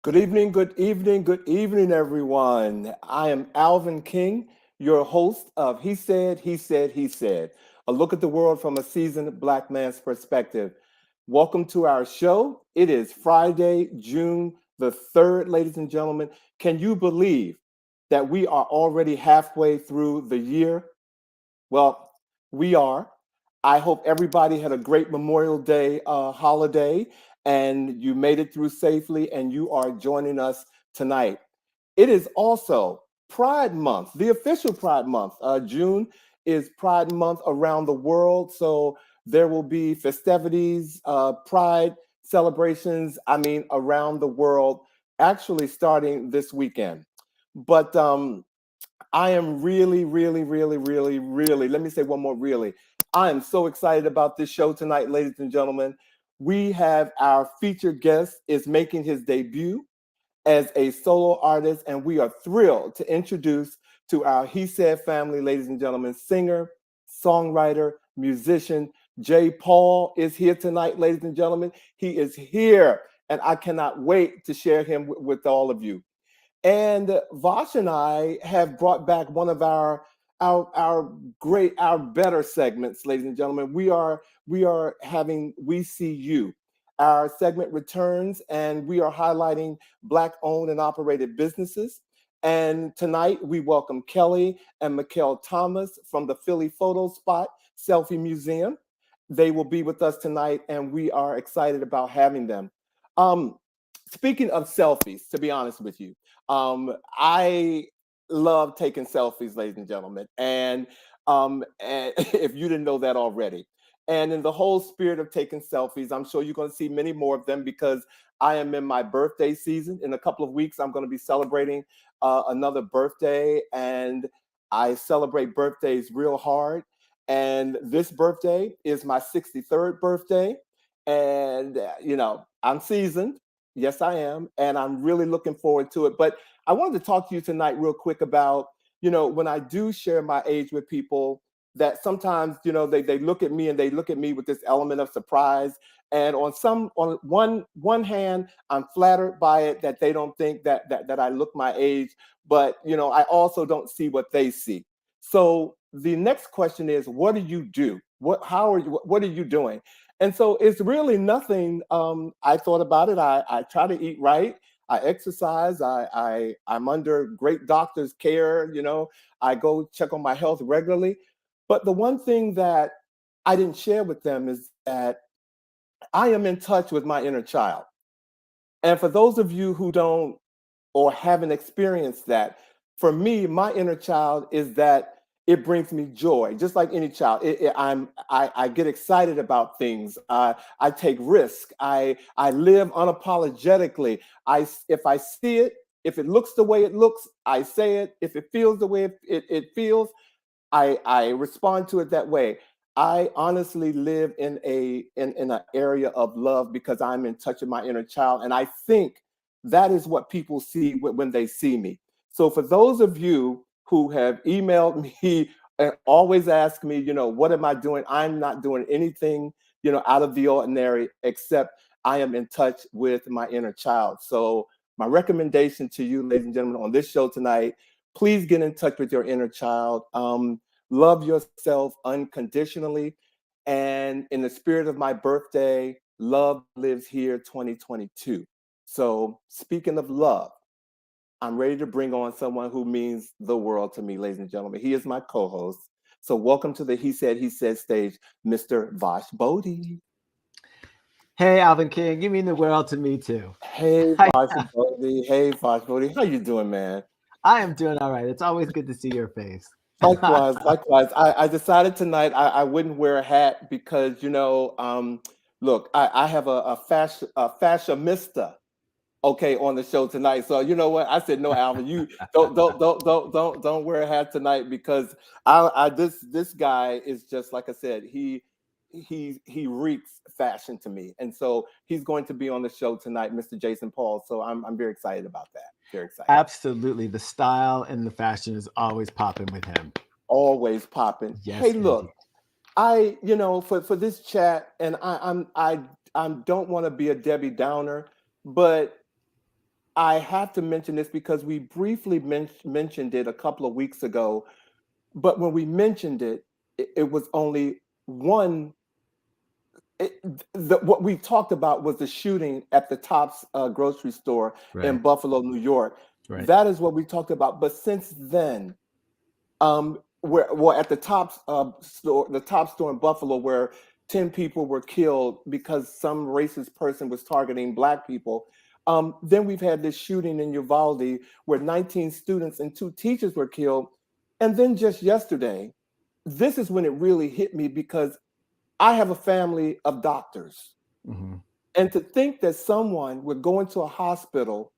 Good evening, everyone. I am Alvin King, your host of He Said, a look at the world from a seasoned Black man's perspective. Welcome to our show. It is Friday, June the 3rd, ladies and gentlemen. Can you believe that we are already halfway through the year? Well, we are. I hope everybody had a great Memorial Day holiday and you made it through safely and you are joining us tonight. It is also Pride Month, the official Pride Month. June is Pride Month around the world. So there will be festivities, Pride celebrations, around the world, actually starting this weekend. But I am really, let me say one more really. I am so excited about this show tonight, ladies and gentlemen. We have our featured guest is making his debut as a solo artist, and we are thrilled to introduce to our He Said family, ladies and gentlemen, singer, songwriter, musician, Jay Paul is here tonight, ladies and gentlemen. He is here, and I cannot wait to share him with all of you. And Vosh and I have brought back one of our better segments, ladies and gentlemen. We are having We See You. Our segment returns and we are highlighting Black owned and operated businesses. And tonight we welcome Kelly and Mikel Thomas from the Philly Photo Spot Selfie Museum. They will be with us tonight and we are excited about having them. Um, Speaking of selfies, to be honest with you, I love taking selfies, ladies and gentlemen. And if you didn't know that already, and in the whole spirit of taking selfies, I'm sure you're going to see many more of them because I am in my birthday season. In a couple of weeks, I'm going to be celebrating another birthday, and I celebrate birthdays real hard. And this birthday is my 63rd birthday. And, I'm seasoned. Yes, I am. And I'm really looking forward to it. But I wanted to talk to you tonight, real quick, about, when I do share my age with people, that sometimes, they look at me and they look at me with this element of surprise. And on one hand, I'm flattered by it that they don't think that I look my age, but I also don't see what they see. So the next question is, what do you do? What are you doing? And so it's really nothing. I thought about it. I try to eat right. I exercise. I'm under great doctor's care. I go check on my health regularly. But the one thing that I didn't share with them is that I am in touch with my inner child. And for those of you who don't or haven't experienced that, for me, my inner child is that it brings me joy, just like any child. I get excited about things. I take risk. I live unapologetically. If I see it, if it looks the way it looks, I say it. If it feels the way it feels, I respond to it that way. I honestly live in an area of love because I'm in touch with my inner child, and I think that is what people see when they see me. So for those of you who have emailed me and always ask me, what am I doing? I'm not doing anything, out of the ordinary, except I am in touch with my inner child. So my recommendation to you, ladies and gentlemen, on this show tonight, please get in touch with your inner child. Love yourself unconditionally. And in the spirit of my birthday, love lives here 2022. So speaking of love, I'm ready to bring on someone who means the world to me, ladies and gentlemen. He is my co-host. So welcome to the He Said stage, Mr. Vash Bodhi. Hey, Alvin King, you mean the world to me too. Hey, I, Vash Bodhi. Hey, Vash Bodhi. How you doing, man? I am doing all right. It's always good to see your face. Likewise, likewise. I decided tonight I wouldn't wear a hat because, look, I have a fashionista, okay, on the show tonight. So you know what? I said, no, Alvin, you don't wear a hat tonight because this guy is just like I said, he reeks fashion to me. And so he's going to be on the show tonight, Mr. Jason Paul. So I'm very excited about that. Very excited. Absolutely. The style and the fashion is always popping with him. Always popping. Hey, Yes, look, indeed. for this chat, and I don't want to be a Debbie Downer, but I have to mention this because we briefly mentioned it a couple of weeks ago, but when we mentioned it, it was only one. It, what we talked about was the shooting at the Tops grocery store in Right. Buffalo, New York. Right. That is what we talked about. But since then, where well at the top store in Buffalo, where 10 people were killed because some racist person was targeting Black people. Then we've had this shooting in Uvalde where 19 students and 2 teachers were killed. And then just yesterday, this is when it really hit me because I have a family of doctors. Hmm. And to think that someone would go into a hospital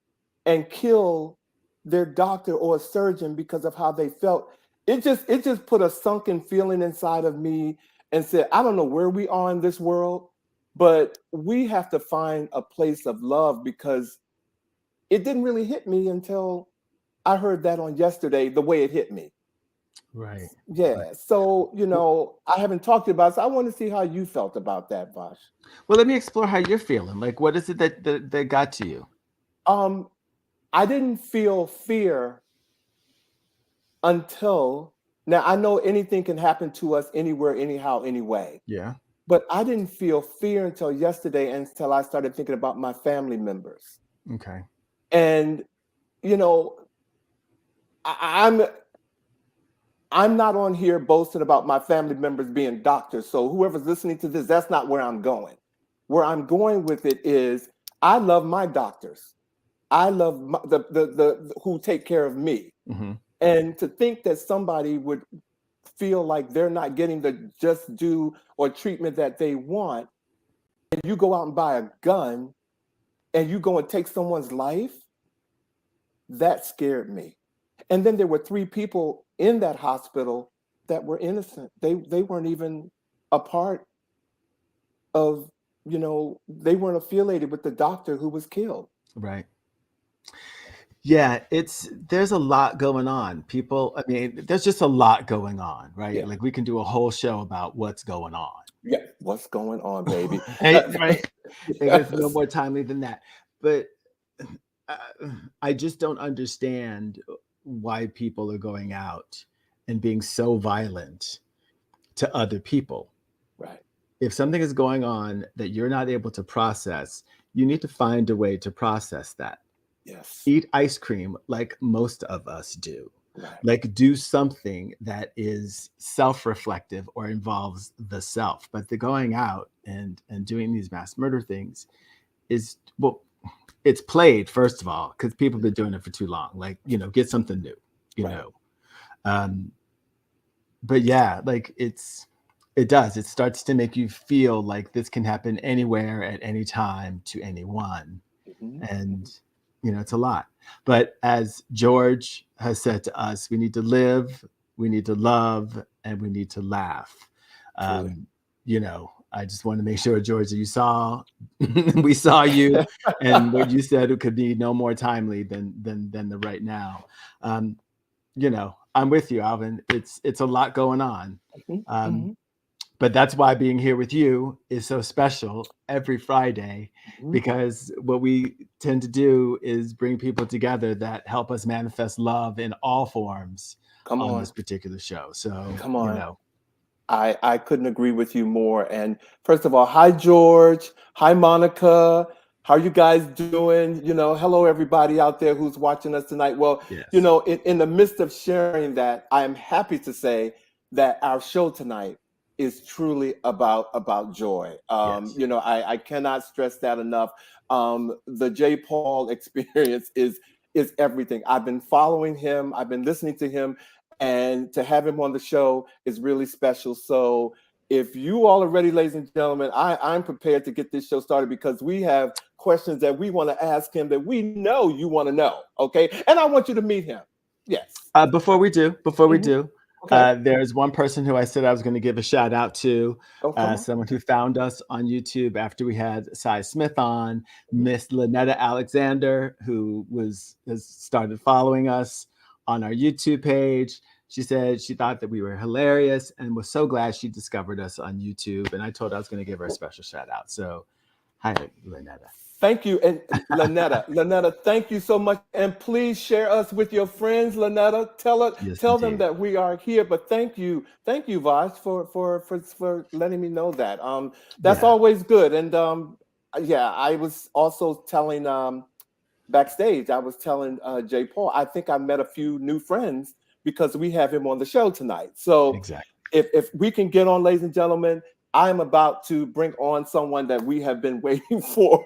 and kill their doctor or a surgeon because of how they felt, it just put a sunken feeling inside of me and said, I don't know where we are in this world, but we have to find a place of love because it didn't really hit me until I heard that on yesterday, the way it hit me. Right. Right. Yeah. So, I haven't talked to you about it, so I want to see how you felt about that, Vash. Well, let me explore how you're feeling. Like, what is it that got to you? Um, I didn't feel fear until now. I know anything can happen to us anywhere, anyhow, anyway. Yeah. But I didn't feel fear until yesterday, until I started thinking about my family members. Okay. And you know, I, I'm I'm not on here boasting about my family members being doctors. So whoever's listening to this, that's not where I'm going. Where I'm going with it is I love my doctors. I love the who take care of me. Hmm. And to think that somebody would feel like they're not getting the just due or treatment that they want, and you go out and buy a gun and you go and take someone's life, that scared me. And then there were 3 people in that hospital that were innocent. They weren't even a part of, they weren't affiliated with the doctor who was killed. Right. Yeah, there's a lot going on. People, I mean, there's just a lot going on, right? Yeah. Like we can do a whole show about what's going on. Yeah. What's going on, baby? Right, right. It gets no Yes. more timely than that. But uh, I just don't understand why people are going out and being so violent to other people. Right. If something is going on that you're not able to process, you need to find a way to process that. Yes. Eat ice cream like most of us do. Right. Like do something that is self-reflective or involves the self. But the going out and doing these mass murder things is, well, it's played, first of all, because people have been doing it for too long. Like, get something new, you Right. know. Um, but yeah, like it starts to make you feel like this can happen anywhere at any time to anyone. Mhm. And it's a lot. But as George has said to us, we need to live, we need to love, and we need to laugh. Truly. um, I just want to make sure, George, that you saw we saw you, and what you said, it could be no more timely than the right now. um, I'm with you, Alvin. It's a lot going on. Mhm, um, mhm, but that's why being here with you is so special every Friday, mhm. because what we tend to do is bring people together that help us manifest love in all forms Come on on. this particular show. So, Come on. I couldn't agree with you more. And first of all, hi George, hi Monica. How are you guys doing? Hello everybody out there who's watching us tonight. Well, yes, in the midst of sharing that, I am happy to say that our show tonight is truly about joy. yes, I cannot stress that enough. The J. Paul experience is everything. I've been following him. I've been listening to him, and to have him on the show is really special. So if you all are ready, ladies and gentlemen, I'm prepared to get this show started because we have questions that we want to ask him that we know you want to know. Okay. And I want you to meet him. Yes. before we Mhm. do, Okay. there's one person who I said I was going to give a shout out to, Oh, come on. someone who found us on YouTube after we had Cy Smith on, Mhm. Miss Lynetta Alexander, who has started following us on our YouTube page. She said she thought that we were hilarious and was so glad she discovered us on YouTube. And I told her I was going to give her a special shout out. So, hi, Lynetta. Thank you. And Lanetta, thank you so much. And please share us with your friends, Lanetta. Yes, Tell them indeed. that we are here. But thank you, Vash, for letting me know that. That's Yeah, always good. And yeah, I was also telling backstage, I was telling Jay Paul, I think I met a few new friends because we have him on the show tonight. So exactly. if we can get on, ladies and gentlemen, I'm about to bring on someone that we have been waiting for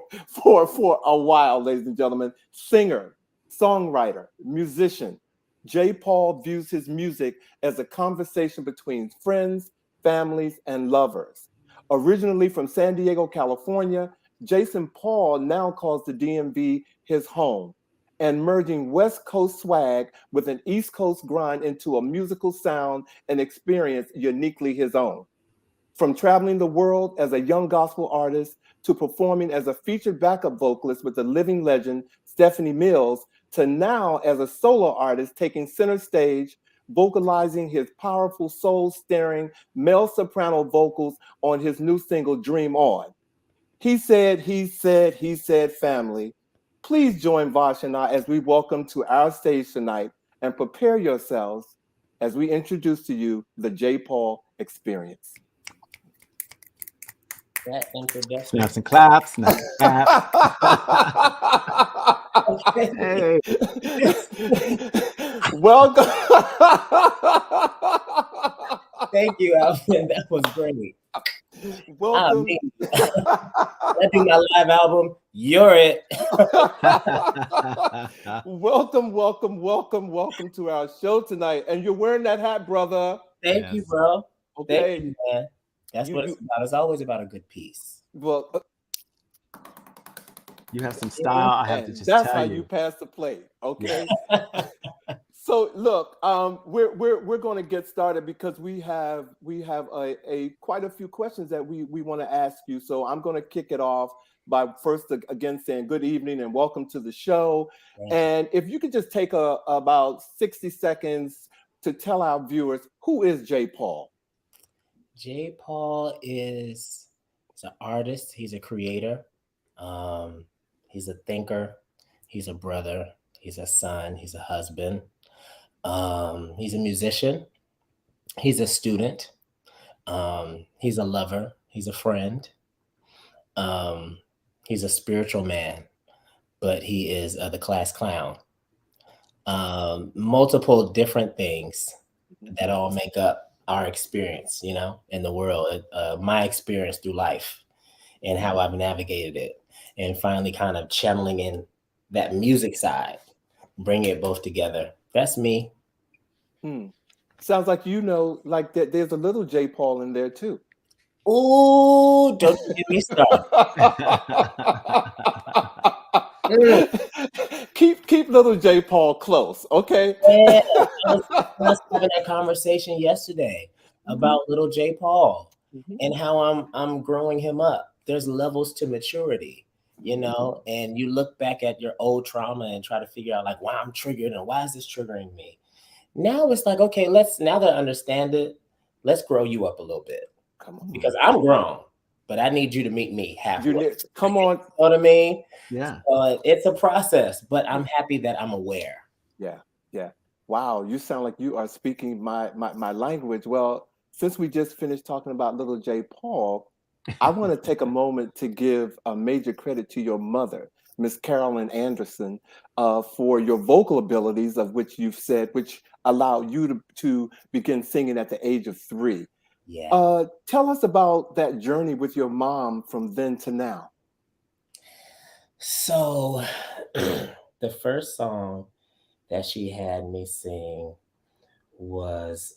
a while, ladies and gentlemen. Singer, songwriter, musician. Jay Paul views his music as a conversation between friends, families, and lovers. Originally from San Diego, California, Jason Paul now calls the DMV his home, and merging West Coast swag with an East Coast grind into a musical sound and experience uniquely his own. From traveling the world as a young gospel artist to performing as a featured backup vocalist with the living legend Stephanie Mills, to now as a solo artist taking center stage, vocalizing his powerful soul stirring male soprano vocals on his new single Dream On. He said, family. Please join Vash and I as we welcome to our stage tonight and prepare yourselves as we introduce to you the J. Paul Experience. That introduction. Snaps and claps, snaps and claps. Hey, Welcome. Thank you, Alvin. That was great. Welcome. Me. I do my live album. You're it. welcome to our show tonight. And you're wearing that hat, brother. Thank you, bro. Okay. Thank you, man. That's what it's about. It's always about a good piece. Well, you have some style. I have to just that's tell how you. you pass the plate. Okay. So look, we're going to get started because we have a quite a few questions that we want to ask you. So I'm going to kick it off by first again saying good evening and welcome to the show. And if you could just take about 60 seconds to tell our viewers, who is Jay Paul? Jay Paul is an artist. He's a creator. He's a thinker. He's a brother. He's a son. He's a husband. He's a musician. He's a student. He's a lover. He's a friend. He's a spiritual man, but he is the class clown. Multiple different things that all make up our experience, in the world, my experience through life and how I've navigated it, and finally kind of channeling in that music side, bring it both together. That's me. Sounds like like there's a little Jay Paul in there too. Oh, don't you get me started. keep little Jay Paul close, okay? Yeah, I was having that conversation yesterday about little Jay Paul and how I'm growing him up. There's levels to maturity, and you look back at your old trauma and try to figure out like why I'm triggered and why is this triggering me. Now it's like, okay, now that I understand it, let's grow you up a little bit. Come on. Because I'm grown, but I need you to meet me halfway. Come on. You know what I mean? Yeah. It's a process, but I'm happy that I'm aware. Yeah. Wow, you sound like you are speaking my language. Well, since we just finished talking about little Jay Paul, I want to take a moment to give a major credit to your mother, Miss Carolyn Anderson, for your vocal abilities, of which you've said, which allowed you to begin singing at the age of 3. Yeah. Tell us about that journey with your mom from then to now. So the first song that she had me sing was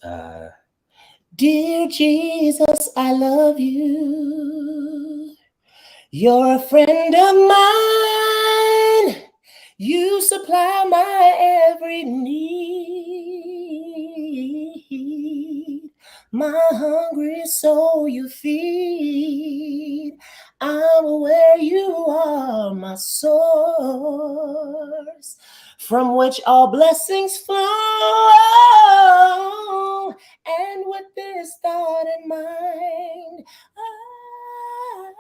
Dear Jesus, I love you. You're a friend of mine. You supply my every need. My hungry soul you feed. I'm aware you are my source, from which all blessings flow. And with this thought in mind, I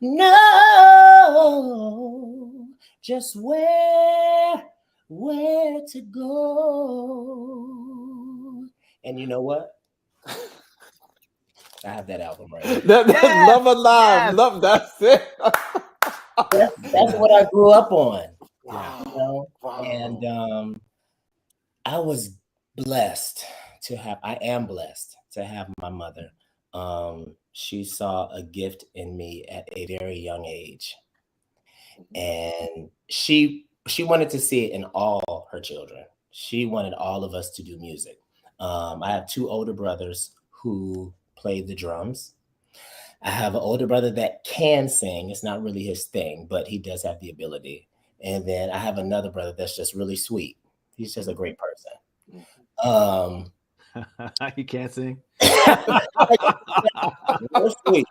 know know just where to go. And you know what? I have that album right here. That's Yes, Love Alive. yes. Love, that's it. That's what I grew up on. Wow. You know? Wow. And I was blessed to have, I am blessed to have my mother. She saw a gift in me at a very young age. And she wanted to see it in all her children. She wanted all of us to do music. I have two older brothers who play the drums. I have an older brother that can sing. It's not really his thing, but he does have the ability. And then I have another brother that's just really sweet. He's just a great person. You can't sing. Real sweet.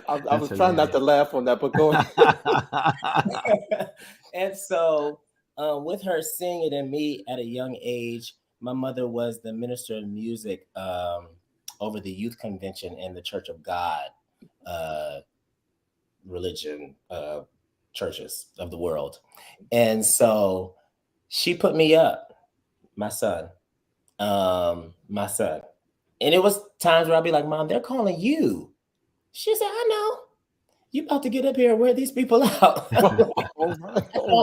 I was trying not to laugh on that, but go ahead. And so, with her seeing it in me at a young age, my mother was the minister of music over the youth convention in the Church of God religion churches of the world. And so she put me up, my son. And it was times where I'd be like, Mom, they're calling you. She said, I know. You about to get up here and wear these people out. All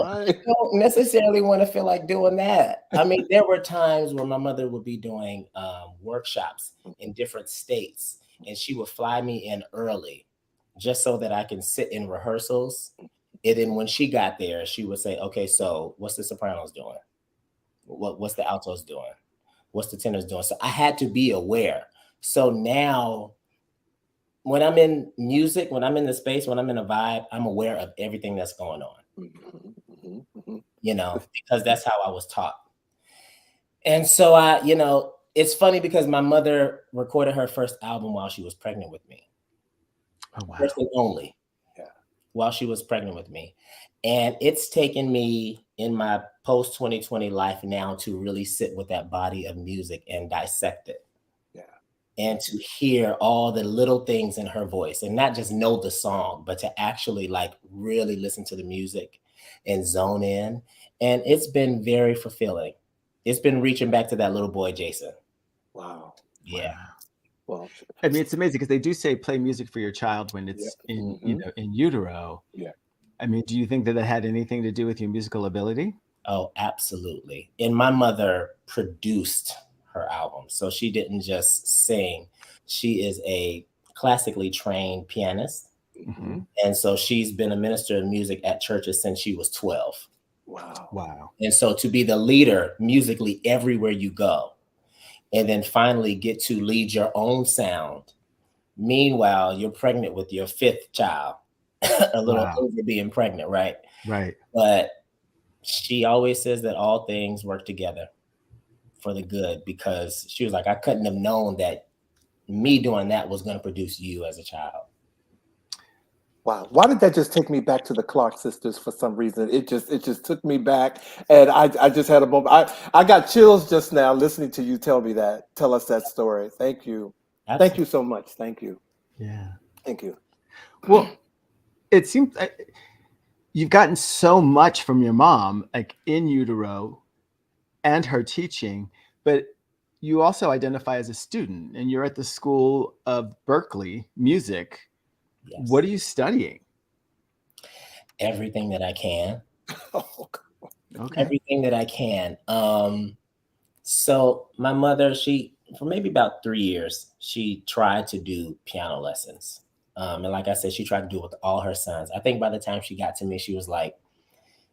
right. I don't necessarily want to feel like doing that. I mean, there were times where my mother would be doing workshops in different states, and she would fly me in early just so that I can sit in rehearsals. And then when she got there, she would say, okay, so what's the sopranos doing? What's the altos doing? What's the tenors doing? So I had to be aware. So now when I'm in music, when I'm in the space, when I'm in a vibe, I'm aware of everything that's going on, you know, because that's how I was taught. And so it's funny because my mother recorded her first album while she was pregnant with me. Oh, wow. First and only. Yeah. While she was pregnant with me. And it's taken me in my post 2020 life now to really sit with that body of music and dissect it. And to hear all the little things in her voice and not just know the song, but to actually like really listen to the music and zone in. And it's been very fulfilling. It's been reaching back to that little boy, Jason. Wow. Yeah. Well, I mean, it's amazing because they do say play music for your child when it's in utero. Yeah. I mean, do you think that had anything to do with your musical ability? Oh, absolutely. And my mother produced her album. So she didn't just sing. She is a classically trained pianist. Mm-hmm. And so she's been a minister of music at churches since she was 12. Wow. And so to be the leader musically everywhere you go, and then finally get to lead your own sound. Meanwhile, you're pregnant with your fifth child, a little over being pregnant, right? Right. But she always says that all things work together for the good, because she was like, I couldn't have known that me doing that was going to produce you as a child. Wow. Why did that just take me back to the Clark sisters for some reason? It just took me back, and I just had a moment. I got chills just now listening to you tell us that story. Thank you. Absolutely. Thank you so much. Thank you. Yeah. Thank you. Well, it seems you've gotten so much from your mom, like in utero and her teaching, but you also identify as a student and you're at the School of Berkeley Music. Yes. What are you studying? Everything that I can. Okay. Everything that I can. So my mother, for maybe about 3 years, she tried to do piano lessons. And like I said, she tried to do it with all her sons. I think by the time she got to me, she was like,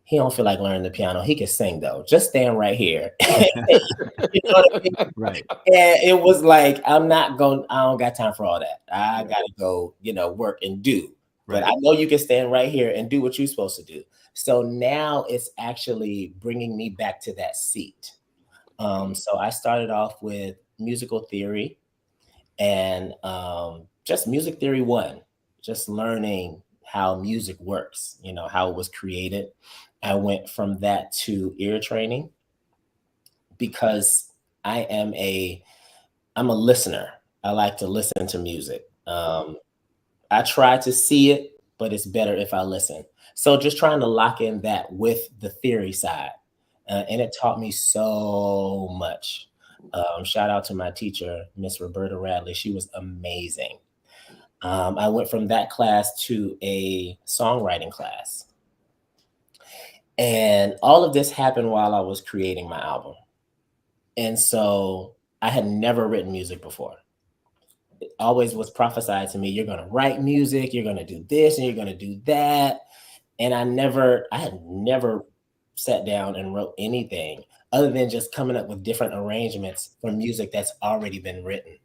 he don't feel like learning the piano. He can sing though. Just stand right here. You know what I mean? Right. And it was like, I don't got time for all that. I got to go, work and do. But I know you can stand right here and do what you're supposed to do. So now it's actually bringing me back to that seat. So I started off with musical theory and just music theory 1, just learning how music works, how it was created. I went from that to ear training because I'm a listener. I like to listen to music. I try to see it, but it's better if I listen. So just trying to lock in that with the theory side. And it taught me so much. Shout out to my teacher, Miss Roberta Radley. She was amazing. I went from that class to a songwriting class. And all of this happened while I was creating my album. And so I had never written music before. It always was prophesied to me, you're going to write music, you're going to do this, and you're going to do that. And I had never sat down and wrote anything other than just coming up with different arrangements for music that's already been written.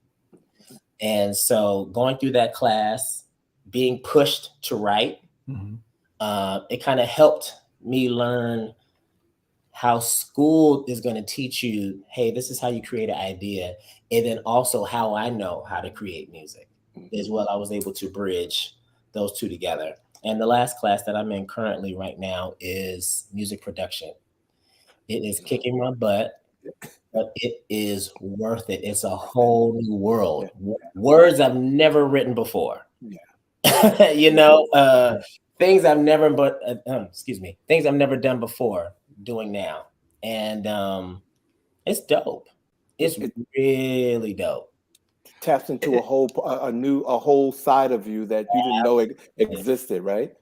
And so going through that class, being pushed to write, it kind of helped me learn how school is going to teach you, hey, this is how you create an idea. And then also how I know how to create music as well. I was able to bridge those two together. And the last class that I'm in currently right now is music production. It is kicking my butt, but it is worth it. It's a whole new world. Words I've never written before. You know, things I've never, things I've never done before doing now. And it's dope. It's really dope. Taps into a whole side of you that you didn't know it existed, right?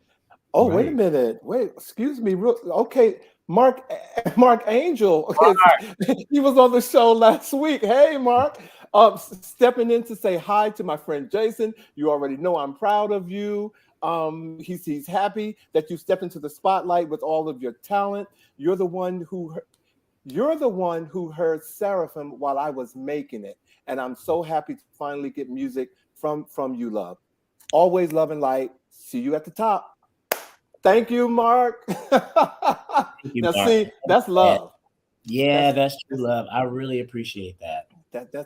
Oh, Right. wait a minute. Wait, excuse me. Okay, Mark Angel. He was on the show last week. Hey, Mark. Stepping in to say hi to my friend Jason. You already know I'm proud of you. He's happy that you stepped into the spotlight with all of your talent. You're the one who heard Seraphim while I was making it. And I'm so happy to finally get music from you, love. Always love and light. See you at the top. Thank you, Mark. You, Now, Mark. see, that's love. Yeah, that's true love. I really appreciate that.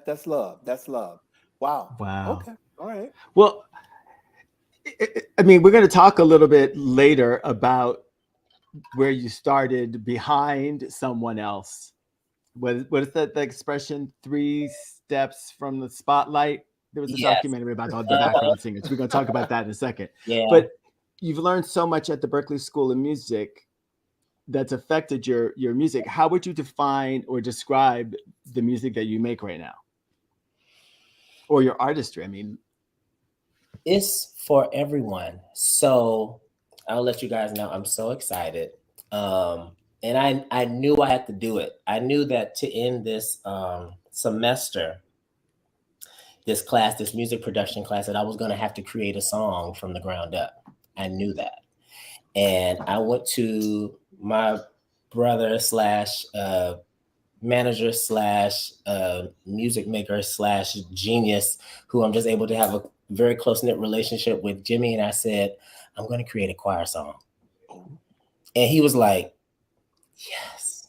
That's love. That's love. Wow. Wow. Okay. All right. Well, I mean, we're going to talk a little bit later about where you started behind someone else. What is that the expression? 3 steps from the spotlight. There was a documentary about all the background singers. We're going to talk about that in a second. Yeah. But you've learned so much at the Berklee School of Music that's affected your music. How would you define or describe the music that you make right now, or your artistry? I mean, it's for everyone. So I'll let you guys know I'm so excited. And I knew I had to do it. I knew that to end this semester, this class, this music production class, that I was going to have to create a song from the ground up. I knew that. And I went to my brother slash manager slash music maker slash genius, who I'm just able to have a very close-knit relationship with, Jimmy. And I said, I'm going to create a choir song. And he was like, yes.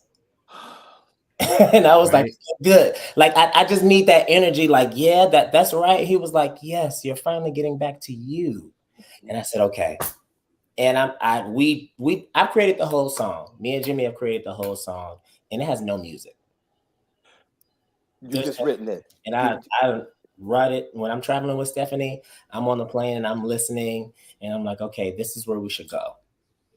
And I was like, good. Like, I just need that energy. Like, yeah, that's right. He was like, yes, you're finally getting back to you. And I said, okay. And I've created the whole song. Me and Jimmy have created the whole song, and it has no music. You've just written it. And I write it when I'm traveling with Stephanie. I'm on the plane and I'm listening, and I'm like, okay, this is where we should go.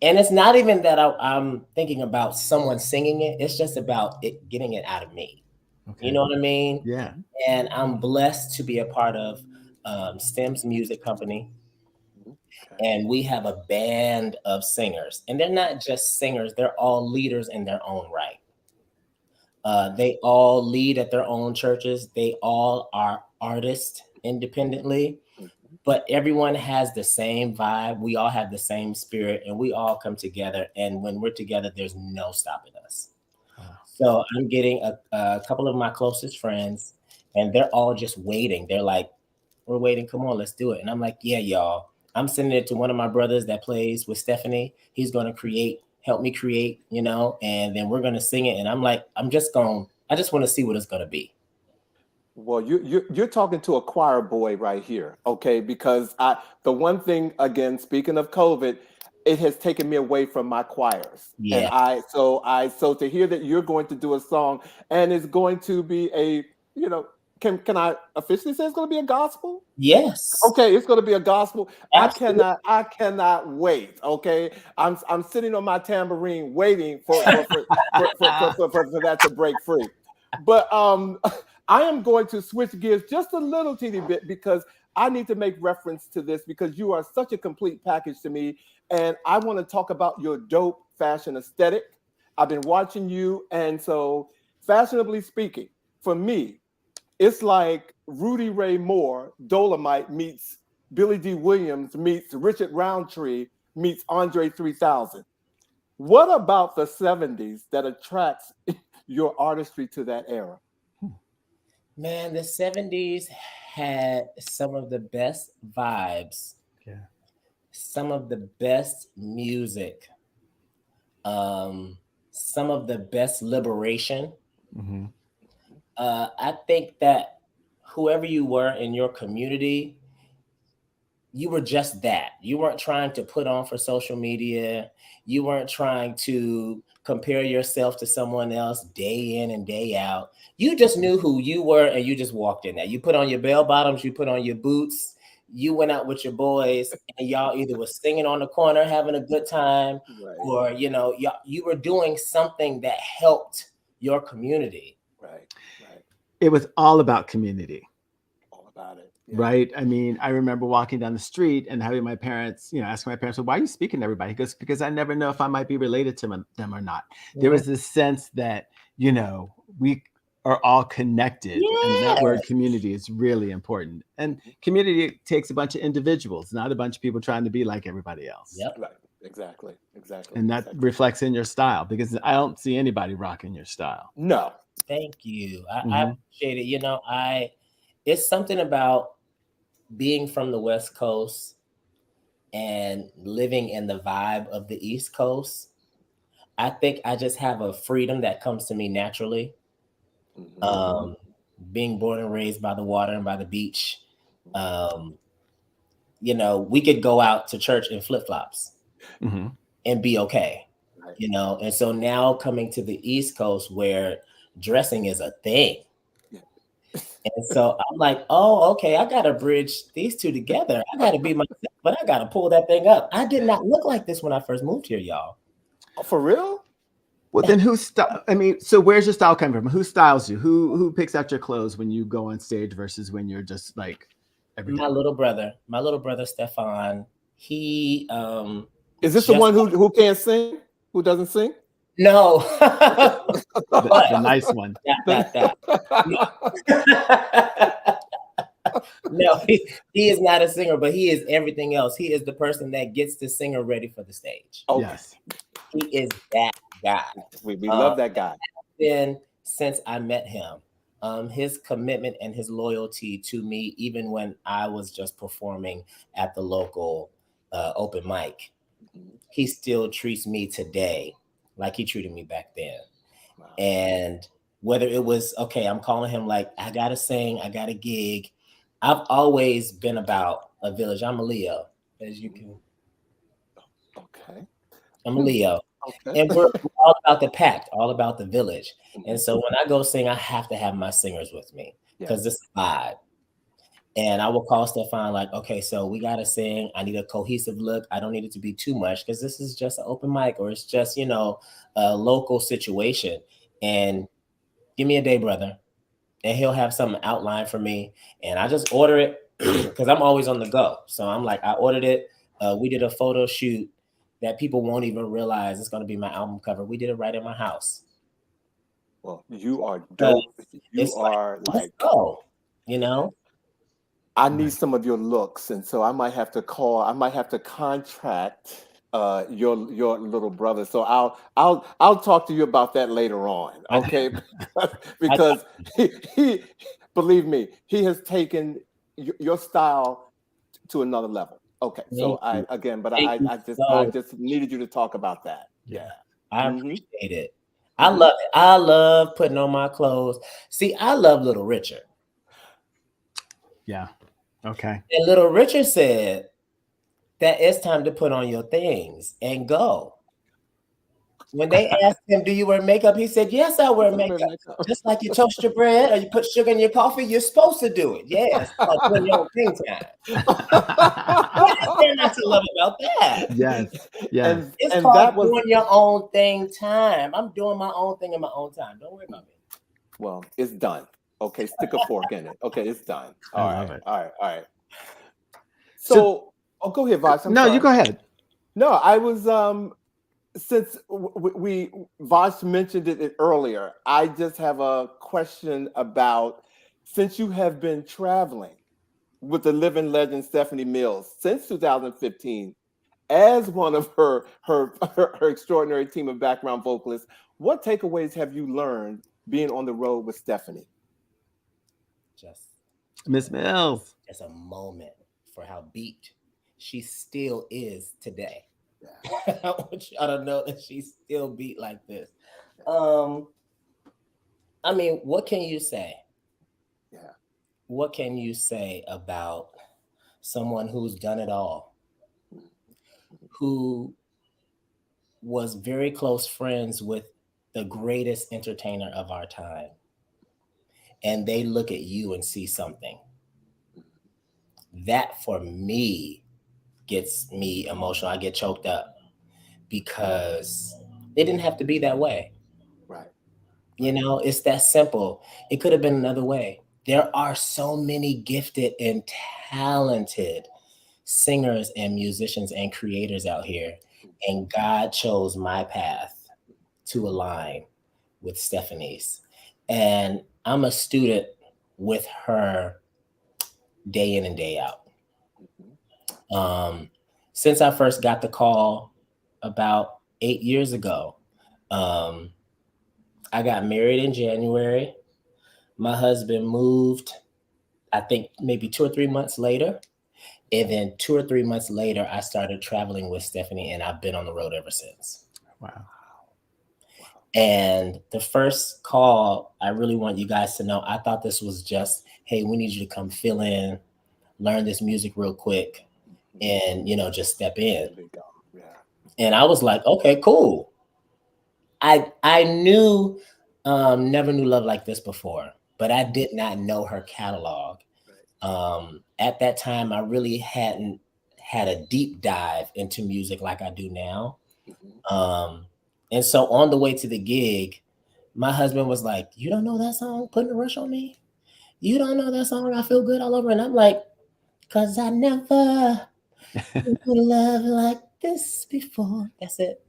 And it's not even that I'm thinking about someone singing it. It's just about it getting it out of me. Okay. You know what I mean? Yeah. And I'm blessed to be a part of STEM's music company. And we have a band of singers. And they're not just singers. They're all leaders in their own right. They all lead at their own churches. They all are artists independently. But everyone has the same vibe. We all have the same spirit, and we all come together. And when we're together, there's no stopping us. So I'm getting a couple of my closest friends, and they're all just waiting. They're like, we're waiting. Come on, let's do it. And I'm like, yeah, y'all. I'm sending it to one of my brothers that plays with Stephanie. He's going to help me create, you know, and then we're going to sing it. And I'm like, I just want to see what it's going to be. Well, you're talking to a choir boy right here, okay? Because the one thing, again, speaking of COVID, it has taken me away from my choirs. Yeah. And so to hear that you're going to do a song and it's going to be a, you know, can I officially say it's going to be a gospel? Yes. Okay, it's going to be a gospel. Absolutely. I cannot wait. Okay, I'm sitting on my tambourine waiting for that to break free. But I am going to switch gears just a little teeny bit because I need to make reference to this because you are such a complete package to me, and I want to talk about your dope fashion aesthetic. I've been watching you, and so fashionably speaking, for me, it's like Rudy Ray Moore, Dolomite meets Billy D. Williams meets Richard Roundtree meets Andre 3000. What about the 70s that attracts your artistry to that era? Man, the 70s had some of the best vibes, Yeah. some of the best music, some of the best liberation. Mm-hmm. I think that whoever you were in your community, you were just that. You weren't trying to put on for social media. You weren't trying to compare yourself to someone else day in and day out. You just knew who you were and you just walked in there. You put on your bell bottoms, you put on your boots, you went out with your boys, and y'all either was singing on the corner, having a good time, Right, or you were doing something that helped your community. right. It was all about community. All about it. Yeah. Right. I mean, I remember walking down the street and having my parents, asking my parents, well, why are you speaking to everybody? He goes, because I never know if I might be related to them or not. Mm-hmm. There was this sense that, we are all connected. Yeah. And that word community is really important. And community takes a bunch of individuals, not a bunch of people trying to be like everybody else. Yep. Right. Exactly. And that reflects in your style, because I don't see anybody rocking your style. No. Thank you. I appreciate it. It's something about being from the West Coast and living in the vibe of the East Coast. I think I just have a freedom that comes to me naturally. Mm-hmm. Being born and raised by the water and by the beach. We could go out to church in flip-flops and be okay. Right. And so now coming to the East Coast where dressing is a thing. And so I'm like, oh, okay, I got to bridge these two together. I got to be myself, but I got to pull that thing up. I did not look like this when I first moved here, y'all. Oh, for real? Well, then so where's your style coming from? Who styles you? Who picks out your clothes when you go on stage versus when you're just like everything? My little brother, Stefan, he is this the one who can't sing? Who doesn't sing? No. the nice one. No, he is not a singer, but he is everything else. He is the person that gets the singer ready for the stage. Okay. Yes. He is that guy. We love that guy. Then since I met him, his commitment and his loyalty to me, even when I was just performing at the local open mic, he still treats me today like he treated me back then. Wow. And whether it was, okay, I'm calling him like, I got to sing, I got a gig. I've always been about a village. I'm a Leo, as you can. Okay. I'm a Leo. Okay. And we're all about the pact, all about the village. And so when I go sing, I have to have my singers with me because this is a vibe. And I will call Stefan like, okay, so we got to sing. I need a cohesive look. I don't need it to be too much because this is just an open mic or it's just, a local situation. And give me a day, brother. And he'll have something outlined for me. And I just order it because I'm always on the go. So I'm like, I ordered it. We did a photo shoot that people won't even realize it's going to be my album cover. We did it right in my house. Well, you are dope. You are like, oh, I need some of your looks, and so I might have to contract your little brother. So I'll talk to you about that later on, okay? because he believe me, he has taken your style to another level. Okay, so I just needed you to talk about that. Yeah, I appreciate it. I love it. I love putting on my clothes. See, I love Little Richard. Yeah. Okay. And Little Richard said that it's time to put on your things and go. When they asked him, "Do you wear makeup?" He said, "Yes, I wear makeup. Just like you toast your bread or you put sugar in your coffee, you're supposed to do it. Yes, it's called doing your own thing time." What is there not to love about that? Yes. Yes. It's And called that was, doing your own thing time. I'm doing my own thing in my own time. Don't worry about me. well, it's done. Okay, stick a fork in it. Okay, it's done. I All love right, it. all right, all right. So So, oh, go ahead, Vash. I'm no, sorry. you go ahead. No, I was since Vash mentioned it earlier. I just have a question about, since you have been traveling with the living legend Stephanie Mills since 2015 as one of her extraordinary team of background vocalists. What takeaways have you learned being on the road with Stephanie? Just Miss Mills. Just a moment for how beat she still is today. I want y'all to know that she still beat like this. Um, I mean, what can you say? Yeah. What can you say about someone who's done it all, who was very close friends with the greatest entertainer of our time, and they look at you and see something? That for me gets me emotional. I get choked up because it didn't have to be that way. Right. You know, it's that simple. It could have been another way. There are so many gifted and talented singers and musicians and creators out here. And God chose my path to align with Stephanie's. And I'm a student with her day in and day out. Um, since I first got the call about 8 years ago, um, I got married in January. My husband moved, I think maybe 2 or 3 months later. And then 2 or 3 months later, I started traveling with Stephanie, and I've been on the road ever since. Wow. And the first call, I really want you guys to know, I thought this was just, hey, we need you to come fill in, learn this music real quick, and, just step in. Yeah. And I was like, okay, cool. I knew Never Knew Love Like This before, but I did not know her catalog. At that time, I really hadn't had a deep dive into music like I do now. And so on the way to the gig, my husband was like, "You don't know that song, Putting a Rush on Me? You don't know that song, I Feel Good All Over?" And I'm like, "'Cause I never knew love like this before." That's it.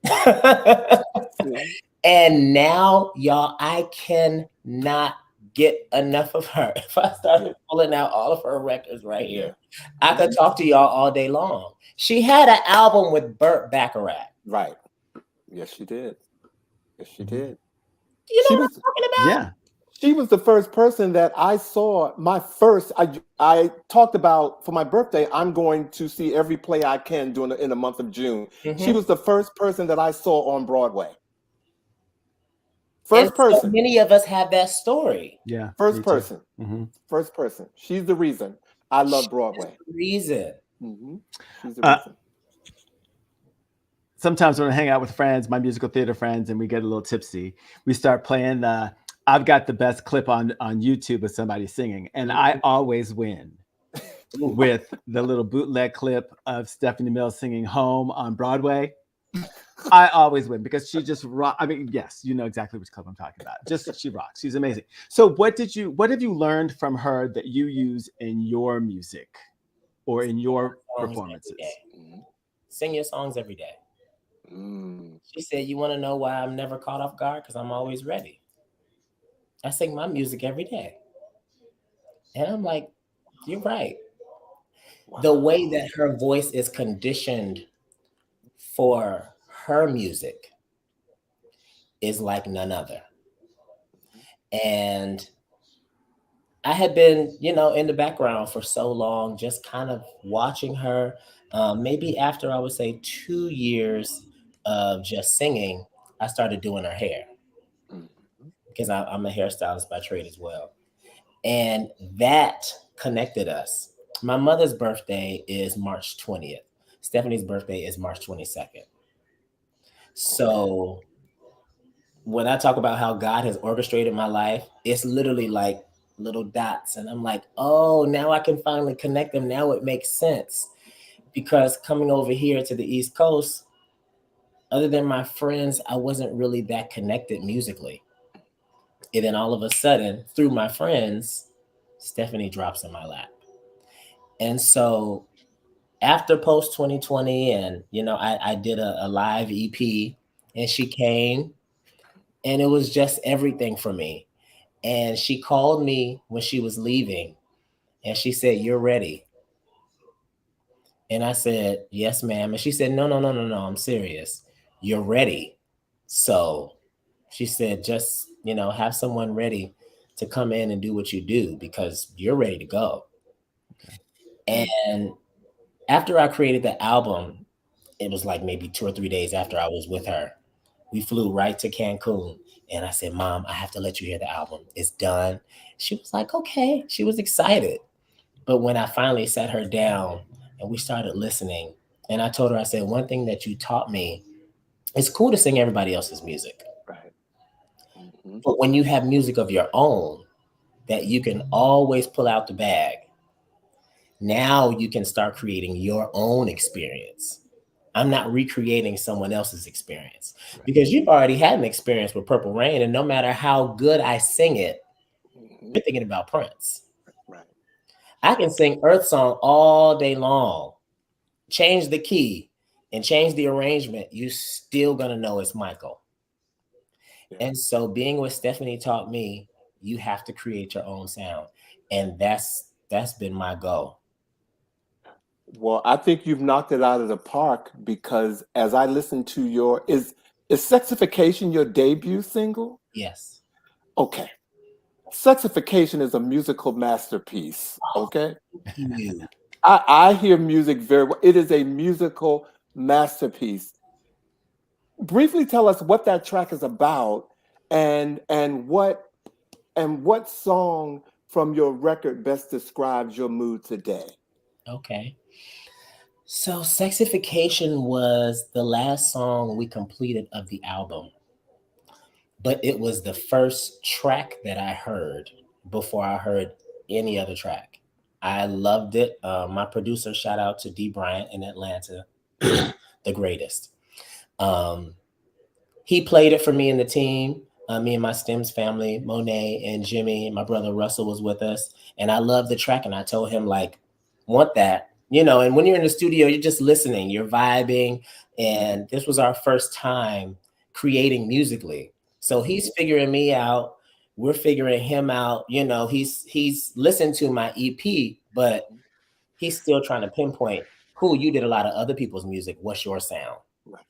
And now, y'all, I cannot get enough of her. If I started pulling out all of her records right here, I could talk to y'all all day long. She had an album with Burt Bacharach. Right. Yes, she did. Yes, she did. You She know what was, I'm talking about? Yeah. she was the first person that I saw. I talked about, for my birthday, I'm going to see every play I can in the month of June. She was the first person that I saw on Broadway. First And so person. many of us have that story. Yeah. First person. First person. She's the reason I love Broadway. She's the reason. She's the reason. Sometimes when I hang out with friends, my musical theater friends, and we get a little tipsy, we start playing I've got the best clip on YouTube of somebody singing, and I always win with the little bootleg clip of Stephanie Mills singing Home on Broadway. I always win because she just rock. I mean, yes, you know exactly which clip I'm talking about. Just she rocks. She's amazing. So what have you learned from her that you use in your music or in your performances? Sing your songs every day. She said, "You want to know why I'm never caught off guard? Because I'm always ready." I sing my music every day. And I'm like, you're right. The way that her voice is conditioned for her music is like none other. And I had been, in the background for so long, just kind of watching her. Maybe after, I would say, 2 years of just singing, I started doing her hair because I'm a hairstylist by trade as well. And that connected us. My mother's birthday is March 20th. Stephanie's birthday is March 22nd. So when I talk about how God has orchestrated my life, it's literally like little dots. And I'm like, oh, now I can finally connect them. Now it makes sense. Because coming over here to the East Coast, other than my friends, I wasn't really that connected musically. And then all of a sudden, through my friends, Stephanie drops in my lap. And so after post 2020, and I did a live EP, and she came, and it was just everything for me. And she called me when she was leaving, and she said, "You're ready." And I said, "Yes, ma'am." And she said, "No, no, no, no, no, I'm serious. You're ready." So she said, just, have someone ready to come in and do what you do because you're ready to go. Okay. And after I created the album, it was like maybe 2 or 3 days after I was with her. We flew right to Cancun. And I said, "Mom, I have to let you hear the album. It's done." She was like, "Okay." She was excited. But when I finally sat her down and we started listening, and I told her, I said, "One thing that you taught me, it's cool to sing everybody else's music. Right. Mm-hmm. But when you have music of your own that you can always pull out the bag, now you can start creating your own experience. I'm not recreating someone else's experience Right. because you've already had an experience with Purple Rain. And no matter how good I sing it, Mm-hmm. you're thinking about Prince. Right. I can sing Earth Song all day long, change the key and change the arrangement. You still gonna know it's Michael. Yeah. And so being with Stephanie taught me you have to create your own sound. And that's been my goal. Well, I think you've knocked it out of the park because as I listen to is Sexification your debut single? Yes. Okay. Sexification is a musical masterpiece. Okay. You. I hear music very well. It is a musical masterpiece. Briefly tell us what that track is about and what song from your record best describes your mood today. Okay. So Sexification was the last song we completed of the album, but it was the first track that I heard before I heard any other track. I loved it. My producer, shout out to D Bryant in Atlanta, the greatest. Um, he played it for me and the team. Me and my Stems family, Monet and Jimmy, and my brother Russell was with us, and I loved the track. And I told him like, want that, And when you're in the studio, you're just listening, you're vibing, and this was our first time creating musically. So he's figuring me out. We're figuring him out. He's listened to my EP, but he's still trying to pinpoint, cool, you did a lot of other people's music. What's your sound? Right.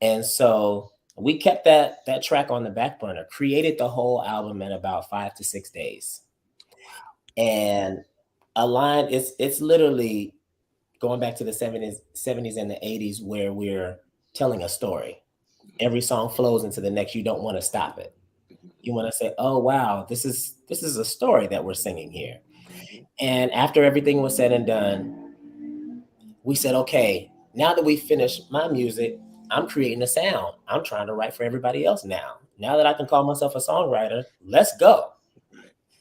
And so we kept that track on the back burner, created the whole album in about 5 to 6 days. And it's literally going back to the 70s and the 80s where we're telling a story. Every song flows into the next. You don't want to stop it. You want to say, "Oh wow, this is a story that we're singing here." And after everything was said and done, we said, "Okay, now that we finished my music, I'm creating a sound. I'm trying to write for everybody else now. Now that I can call myself a songwriter, let's go."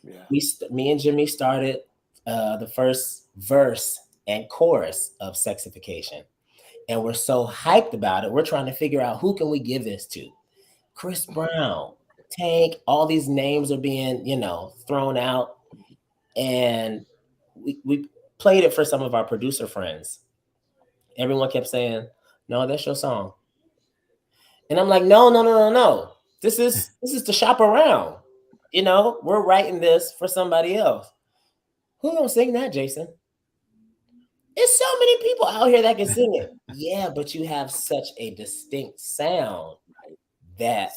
Yeah. Me and Jimmy started the first verse and chorus of Sexification, and we're so hyped about it. We're trying to figure out who can we give this to. Chris Brown, Tank, all these names are being thrown out, and we played it for some of our producer friends. Everyone kept saying, "No, that's your song." And I'm like, "No, no, no, no, no. This is to shop around. We're writing this for somebody else." "Who gonna sing that, Jason?" "There's so many people out here that can sing it." "Yeah, but you have such a distinct sound that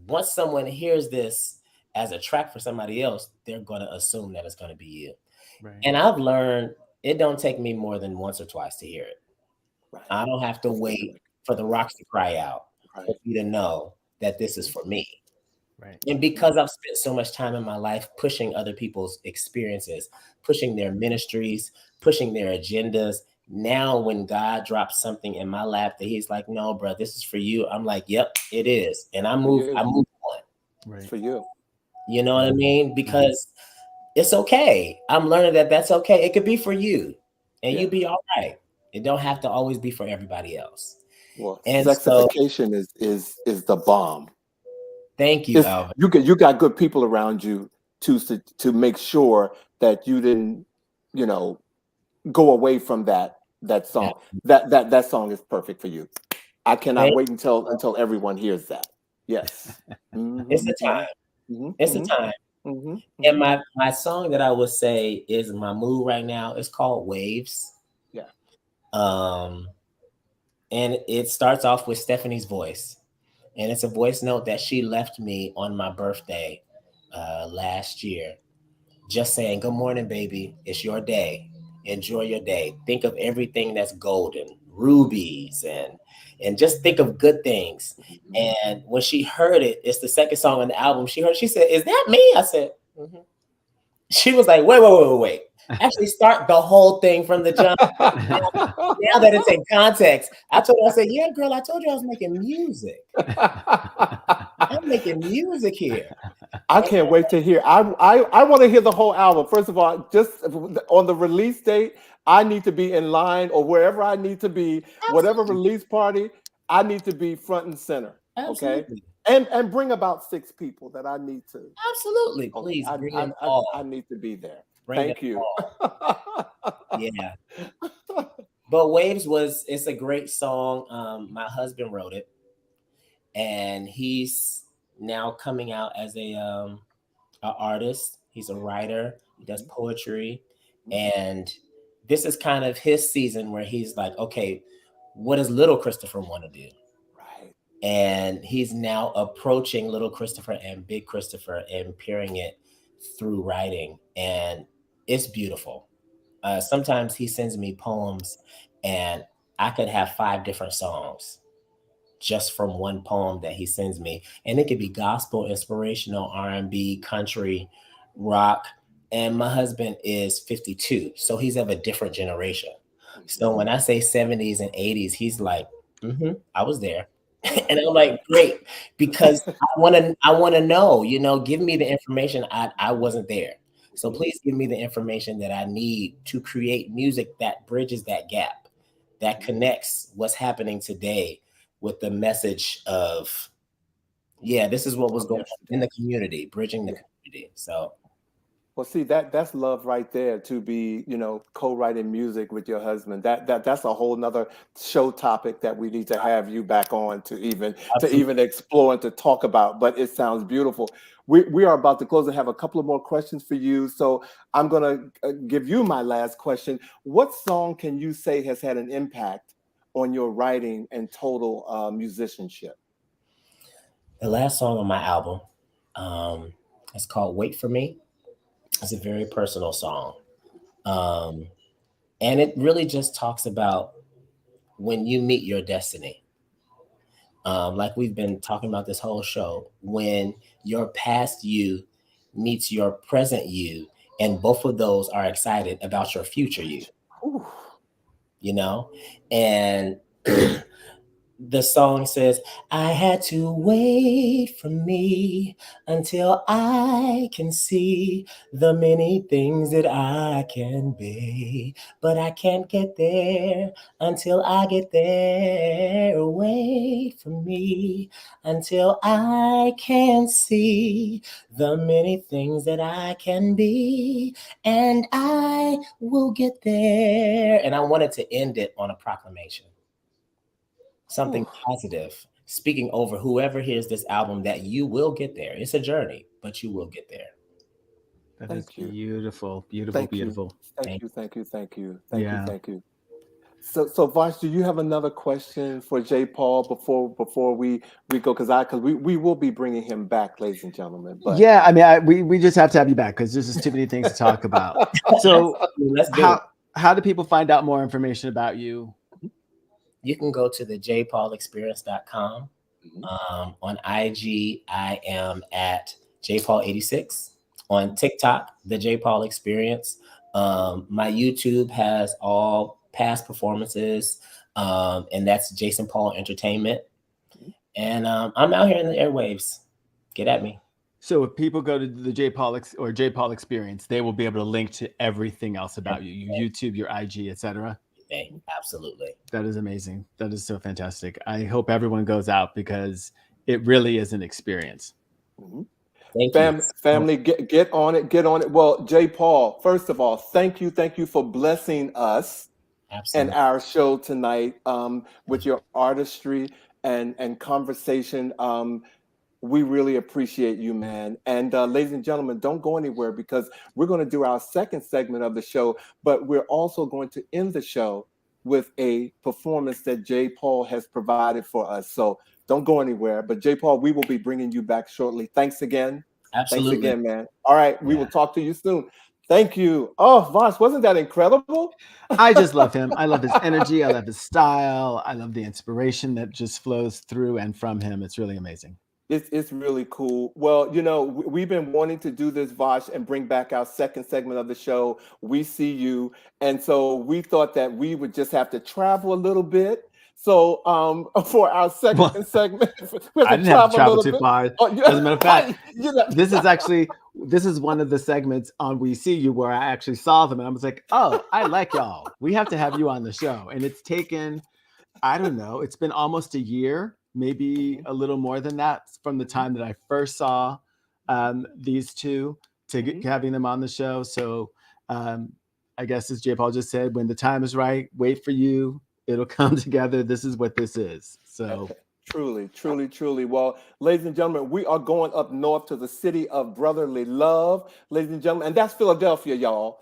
once someone hears this as a track for somebody else, they're gonna assume that it's gonna be you." Right. And I've learned it don't take me more than once or twice to hear it. Right. I don't have to wait for the rocks to cry out for Right. you to know that this is for me. Right. And because I've spent so much time in my life pushing other people's experiences, pushing their ministries, pushing their agendas, Now, when God drops something in my lap that He's like, "No, bro, this is for you," I'm like, "Yep, it is," and I move on. Right. It's for you. You know what I mean? Because it's okay. I'm learning that that's okay. It could be for you, and you be all right. It don't have to always be for everybody else. Well, And so, sexification is the bomb. thank you, It's Alvin. you got good people around you to make sure that you didn't, you know, go away from that Yeah. song. That song is perfect for you. I cannot Thank wait until everyone hears that. Yes. It's Mm-hmm, the time. mm-hmm, It's the mm-hmm, time. mm-hmm, And mm-hmm. my song that I would say is my mood right now is called Waves. Yeah. Um, and it starts off with Stephanie's voice, and it's a voice note that she left me on my birthday last year, just saying, "Good morning, baby. It's your day. Enjoy your day. Think of everything that's golden, rubies, and just think of good things." And when she heard it, it's the second song on the album. She heard, she said, "Is that me?" I said, "Mhm." She was like, wait. Actually, start the whole thing from the jump. Now that it's in context, I told her, I said, "Yeah, girl, I told you I was making music. I'm making music here." I can't wait to hear. I want to hear the whole album. First of all, just on the release date, I need to be in line or wherever I need to be, whatever Absolutely. release party, I need to be front and center. Okay. Absolutely. And bring about 6 people that I need to. Absolutely. Okay. Please bring I them I, all. I need to be there. Bring them Thank you. all. Yeah. But Waves it's a great song. My husband wrote it, and he's now coming out as a artist. He's a writer. He does poetry, and this is kind of his season where he's like, okay, what does little Christopher want to do? Right. And he's now approaching little Christopher and big Christopher and peering it through writing, and it's beautiful. Sometimes he sends me poems, and I could have 5 different songs just from one poem that he sends me, and it could be gospel, inspirational, R&B, country, rock. And my husband is 52, so he's of a different generation. So when I say 70s and 80s, he's like, I was there. And I'm like, great, because I want to know, give me the information. I wasn't there. So please give me the information that I need to create music that bridges that gap, that connects what's happening today with the message of, yeah, this is what was going on in the community, bridging the community. So Well, see that's love right there to be, co-writing music with your husband. That's a whole nother show topic that we need to have you back on to absolutely. even explore and to talk about. But it sounds beautiful. We are about to close and have a couple of more questions for you. So I'm gonna give you my last question. What song can you say has had an impact on your writing and total musicianship? The last song on my album, is called "Wait for Me." It's a very personal song. Um, and it really just talks about when you meet your destiny. Like we've been talking about this whole show, when your past you meets your present you, and both of those are excited about your future you, Whew. you know? And the song says, "I had to wait for me until I can see the many things that I can be. But I can't get there until I get there. Wait for me until I can see the many things that I can be. And I will get there." And I wanted to end it on a proclamation, something Whew. positive, speaking over whoever hears this album, that you will get there. It's a journey, but you will get there. That is Thank you. beautiful, beautiful, Thank you. beautiful. Thank Thank you. Thank you. Thank you. Thank you. Yeah. Thank you. So Vosh, do you have another question for J. Paul before we go? Because we will be bringing him back, ladies and gentlemen. But Yeah, I mean, we just have to have you back because there's just too many things to talk about. So Let's do it. how do people find out more information about you? You can go to the jpaulexperience.com. On IG, I am at jpaul86. On TikTok, the J Paul Experience. My YouTube has all past performances, and that's Jason Paul Entertainment. And I'm out here in the airwaves. Get at me. So if people go to the J Paul Experience, they will be able to link to everything else about you, your YouTube, your IG, etc. Absolutely. That is amazing. That is so fantastic. I hope everyone goes out because it really is an experience. Family, get on it. Get on it. Well, J Paul, first of all, thank you for blessing us and our show tonight with your artistry and conversation. We really appreciate you, man. And ladies and gentlemen, don't go anywhere because we're going to do our second segment of the show, but we're also going to end the show with a performance that J Paul has provided for us. So don't go anywhere. But J Paul, we will be bringing you back shortly. Thanks again. Absolutely. Thanks again, man. All right. We will talk to you soon. Thank you. Oh, Vash, wasn't that incredible? I just love him. I love his energy. I love his style. I love the inspiration that just flows through and from him. It's really amazing. It's really cool. Well, you know, we've been wanting to do this, Vash, and bring back our second segment of the show, We See You. And so we thought that we would just have to travel a little bit. So for our second segment, we I didn't have to travel too far. As a matter of fact, this is one of the segments on We See You where I actually saw them and I was like, oh, I like y'all. We have to have you on the show. And it's taken, I don't know, it's been almost a year, maybe a little more than that from the time that I first saw these two to having them on the show. So I guess as J. Paul just said, when the time is right, wait for you. It'll come together. This is what this is. So truly, truly, truly. Well, ladies and gentlemen, we are going up north to the city of brotherly love, ladies and gentlemen, and that's Philadelphia, y'all.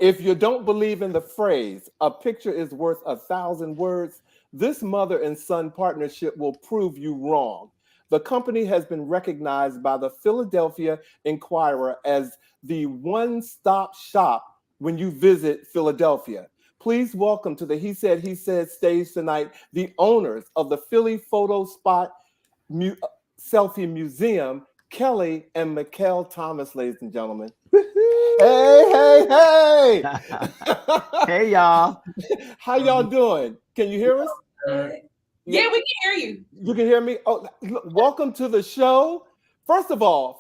If you don't believe in the phrase, a picture is worth 1,000 words, this mother and son partnership will prove you wrong. The company has been recognized by the Philadelphia Inquirer as the one-stop shop when you visit Philadelphia. Please welcome to the He Said stage tonight, the owners of the Philly Photo Spot Selfie Museum, Kelly and Mikel Thomas, ladies and gentlemen. Hey. Hey, y'all. How y'all doing? Can you hear us? Yeah, we can hear you. You can hear me? Oh, look, welcome to the show. First of all,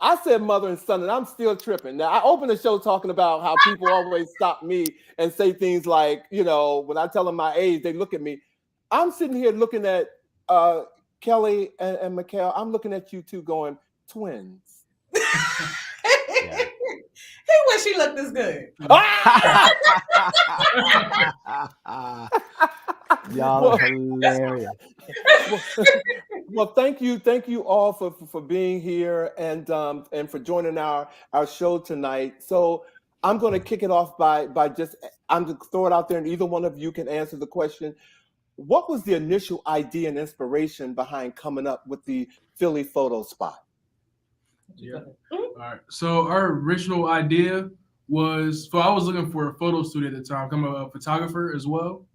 I said mother and son, and I'm still tripping. Now, I opened the show talking about how people always stop me and say things like, you know, when I tell them my age, they look at me. I'm sitting here looking at Kelly and Mikel. I'm looking at you two going, twins. He wish he looked this good. Y'all are hilarious. Well, thank you all for being here and for joining our show tonight. So I'm going to kick it off by I'm going to throw it out there, and either one of you can answer the question. What was the initial idea and inspiration behind coming up with the Philly Photo Spot? Yeah. All right. So our original idea was, I was looking for a photo studio at the time. I'm a photographer as well.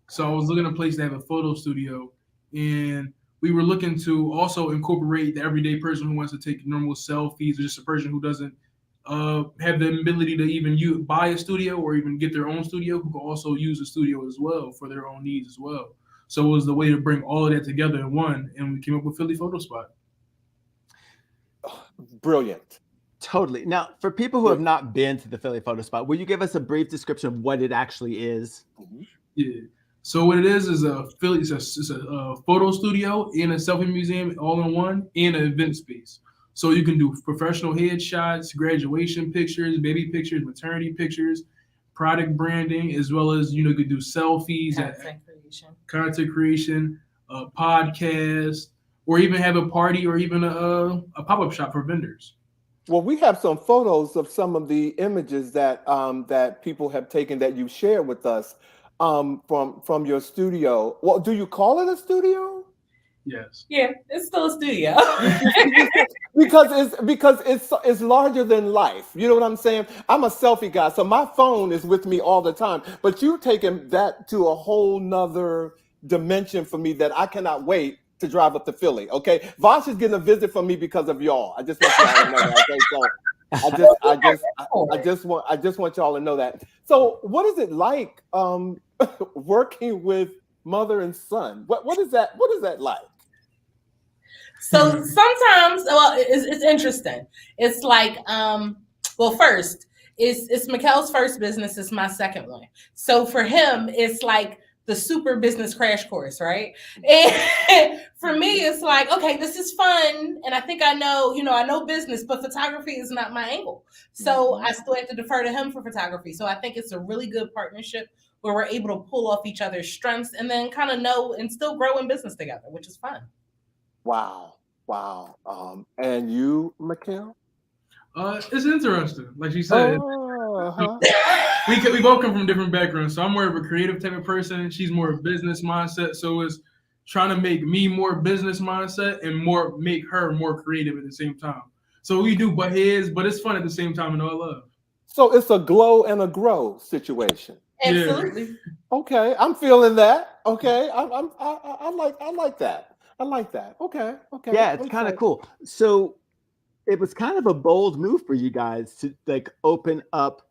So I was looking at a place to have a photo studio. And we were looking to also incorporate the everyday person who wants to take normal selfies, or just a person who doesn't have the ability to even buy a studio or even get their own studio, who can also use a studio as well for their own needs as well. So it was the way to bring all of that together in one. And we came up with Philly Photo Spot. Brilliant. Totally. Now, for people who have not been to the Philly Photo Spot, will you give us a brief description of what it actually is? Yeah. So what it is a photo studio and a selfie museum all in one, and an event space. So you can do professional headshots, graduation pictures, baby pictures, maternity pictures, product branding, as well as you could do selfies, content creation, podcast, or even have a party, or even a pop-up shop for vendors. Well, we have some photos of some of the images that that people have taken that you shared with us from your studio. Well, do you call it a studio? Yes. Yeah, it's still a studio. because it's larger than life. You know what I'm saying? I'm a selfie guy, so my phone is with me all the time. But you've taken that to a whole nother dimension for me that I cannot wait to drive up to Philly. Okay, Vash is getting a visit from me because of y'all. I just want y'all to know that. Okay, so I just want y'all to know that. So, what is it like working with mother and son? What is that? What is that like? So sometimes, well, it's interesting. It's like, well, first, it's Mikel's first business. It's my second one. So for him, it's like the super business crash course, right? And for me, it's like, okay, this is fun, and I think I know business, but photography is not my angle. So I still have to defer to him for photography. So I think it's a really good partnership where we're able to pull off each other's strengths and then kind of know and still grow in business together, which is fun. Wow. And you, Mikel? It's interesting. Like she said, we both come from different backgrounds. So I'm more of a creative type of person. She's more of business mindset. So it's trying to make me more business mindset and make her more creative at the same time. So we do butt heads, but it's fun at the same time in all love. So it's a glow and a grow situation. Absolutely. Yeah. Okay, I'm feeling that. Okay, I like that. I like that. Okay. Yeah, it's kind of cool. So it was kind of a bold move for you guys to like open up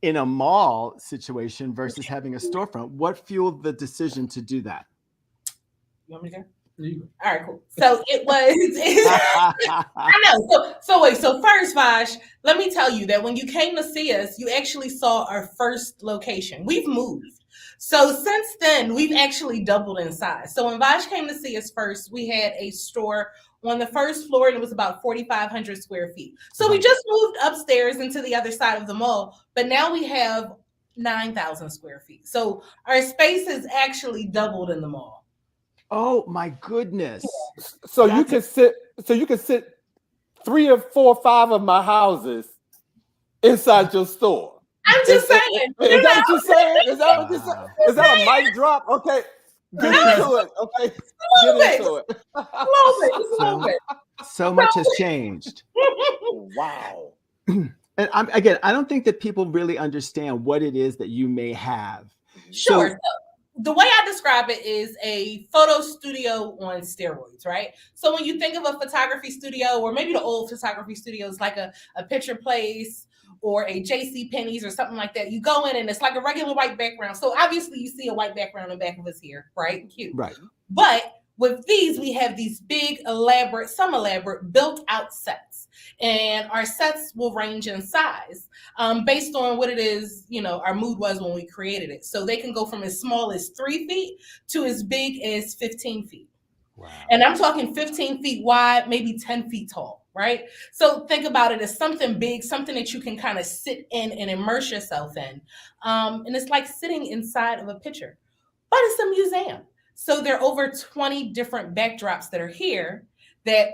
in a mall situation versus having a storefront. What fueled the decision to do that? You want me to go? All right, cool. So it was, I know. So first, Vash, let me tell you that when you came to see us, you actually saw our first location. We've moved. So since then, we've actually doubled in size. So when Vash came to see us first, we had a store on the first floor, and it was about 4,500 square feet. So we just moved upstairs into the other side of the mall, but now we have 9,000 square feet. So our space has actually doubled in the mall. Oh my goodness! So you could sit 3 or 4 or 5 of my houses inside your store. I'm just saying. Is that what you're saying? Is that what you're saying? Is that a mic drop? Okay, get into it. Okay, get into it. A little bit. So much has changed. Wow. And I don't think that people really understand what it is that you may have. Sure. So the way I describe it is a photo studio on steroids, right? So when you think of a photography studio, or maybe the old photography studios, like a Picture Place or a JC Penney's or something like that, you go in and it's like a regular white background. So obviously you see a white background in the back of us here, right? Cute. Right. But with these, we have these big, some elaborate built out sets. And our sets will range in size based on what it is, our mood was when we created it. So they can go from as small as 3 feet to as big as 15 feet. Wow. And I'm talking 15 feet wide, maybe 10 feet tall, right? So think about it as something big, something that you can kind of sit in and immerse yourself in. And it's like sitting inside of a picture, but it's a museum. So there are over 20 different backdrops that are here that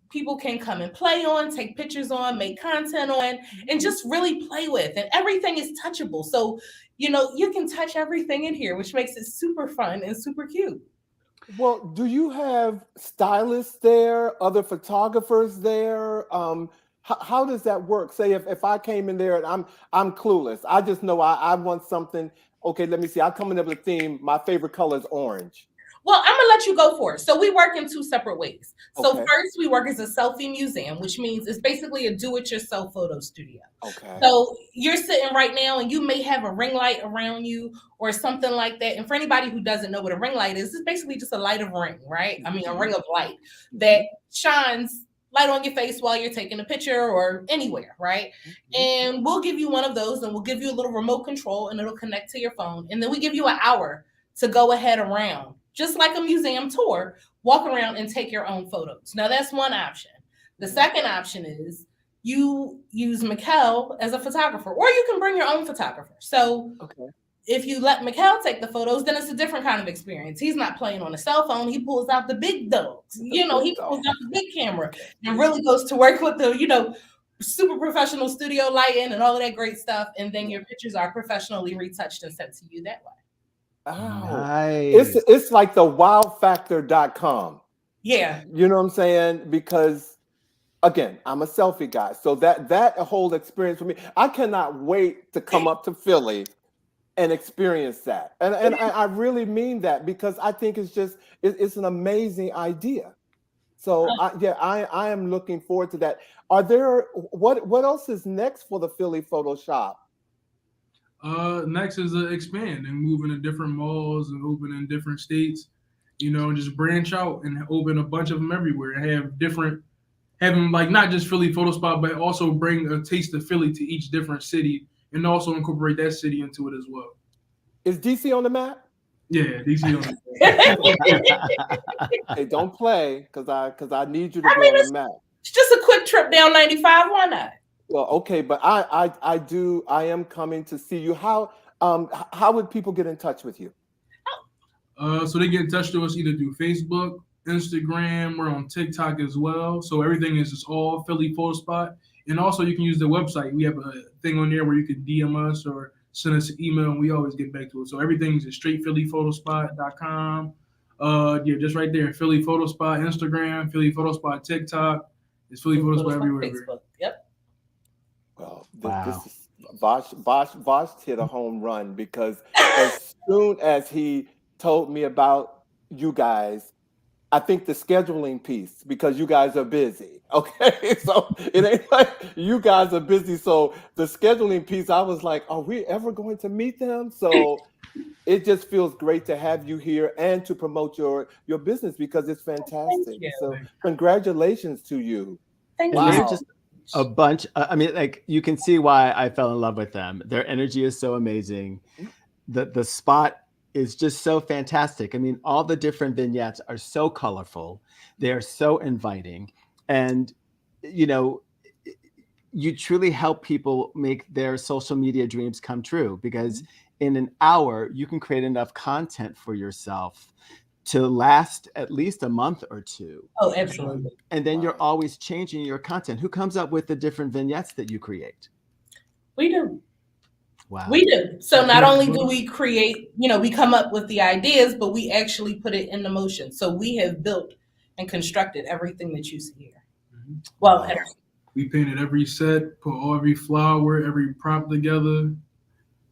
people can come and play on, take pictures on, make content on, and just really play with. And everything is touchable. So, you can touch everything in here, which makes it super fun and super cute. Well, do you have stylists there, other photographers there? How does that work? Say if I came in there and I'm clueless, I just know I want something. Okay, let me see. I come in there with a theme. My favorite color is orange. Well, I'm gonna let you go for it. So we work in 2 separate ways. So first, we work as a selfie museum, which means it's basically a do-it-yourself photo studio. Okay. So you're sitting right now, and you may have a ring light around you or something like that. And for anybody who doesn't know what a ring light is, it's basically just a light of ring, right? I mean, a ring of light that shines light on your face while you're taking a picture or anywhere, right? And we'll give you one of those, and we'll give you a little remote control, and it'll connect to your phone. And then we give you an hour to go ahead around, just like a museum tour, walk around and take your own photos. Now that's one option. The second option is you use Mikel as a photographer, or you can bring your own photographer. So if you let Mikel take the photos, then it's a different kind of experience. He's not playing on a cell phone. He pulls out the big dogs. He pulls out the big camera and really goes to work with the, super professional studio lighting and all of that great stuff. And then your pictures are professionally retouched and sent to you that way. Oh, nice. It's like the wowfactor.com. Yeah. You know what I'm saying? Because again, I'm a selfie guy. So that whole experience for me, I cannot wait to come up to Philly and experience that. And I really mean that, because I think it's an amazing idea. So I am looking forward to that. Are there what else is next for the Philly Photo Shop? Next is expand and move into different malls and open in different states. You know, just branch out and open a bunch of them everywhere and having like not just Philly Photo Spot, but also bring a taste of Philly to each different city and also incorporate that city into it as well. Is DC on the map? Yeah, DC on the map. Hey, don't play because I need you to be on the map. It's just a quick trip down 95. Why not? Well, okay, but I am coming to see you. How would people get in touch with you? So they get in touch with us either through Facebook, Instagram, we're on TikTok as well. So everything is just all Philly Photo Spot. And also you can use the website. We have a thing on there where you can DM us or send us an email and we always get back to it. So everything's just straight phillyphotospot.com. Yeah, just right there. Philly Photo Spot, Instagram, Philly Photo Spot, TikTok. It's Philly Photo Spot everywhere. Facebook. Yep. Well, this is Vash hit a home run because as soon as he told me about you guys, I think the scheduling piece, because you guys are busy. Okay. So it ain't like you guys are busy. So the scheduling piece, I was like, are we ever going to meet them? So it just feels great to have you here and to promote your business because it's fantastic. So congratulations to you. Thank you. Wow. Just a bunch. I mean, like you can see why I fell in love with them. Their energy is so amazing. The spot is just so fantastic. I mean, all the different vignettes are so colorful. They are so inviting. And, you know, you truly help people make their social media dreams come true because in an hour, you can create enough content for yourself to last at least a month or two. Oh, absolutely. And then you're always changing your content. Who comes up with the different vignettes that you create? We do. Wow. We do. So not only do we create, you know, we come up with the ideas, but we actually put it into motion. So we have built and constructed everything that you see here. Mm-hmm. Well, we painted every set, put every flower, every prop together,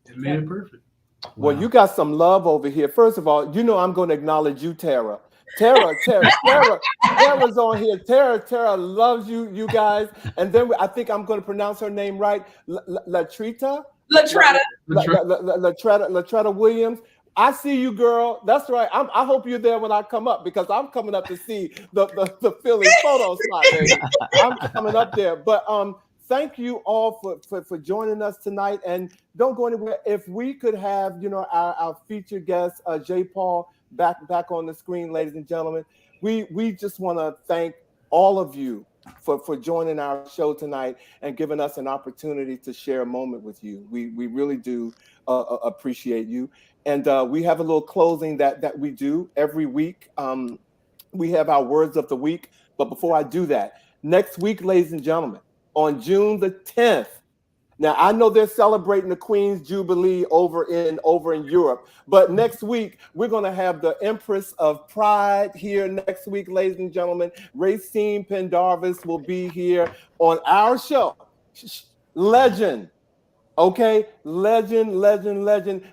and made it perfect. Wow. Well, you got some love over here. First of all, you know I'm going to acknowledge you, Tara. Tara's on here. Tara loves you guys. And then I think I'm going to pronounce her name right. Latretta Williams. I see you, girl. That's right. I hope you're there when I come up because I'm coming up to see the Philly Photo Spot. I'm coming up there. But thank you all for joining us tonight. And don't go anywhere. If we could have, you know, our featured guest, J. Paul, back on the screen, ladies and gentlemen. We just want to thank all of you for joining our show tonight and giving us an opportunity to share a moment with you. We really do appreciate you. And we have a little closing that we do every week. We have our words of the week. But before I do that, next week, ladies and gentlemen, on June the 10th, now I know they're celebrating the Queen's Jubilee over in Europe, but next week we're going to have the Empress of Pride here next week, ladies and gentlemen. Racine Pendarvis will be here on our show. Legend. Okay, legend.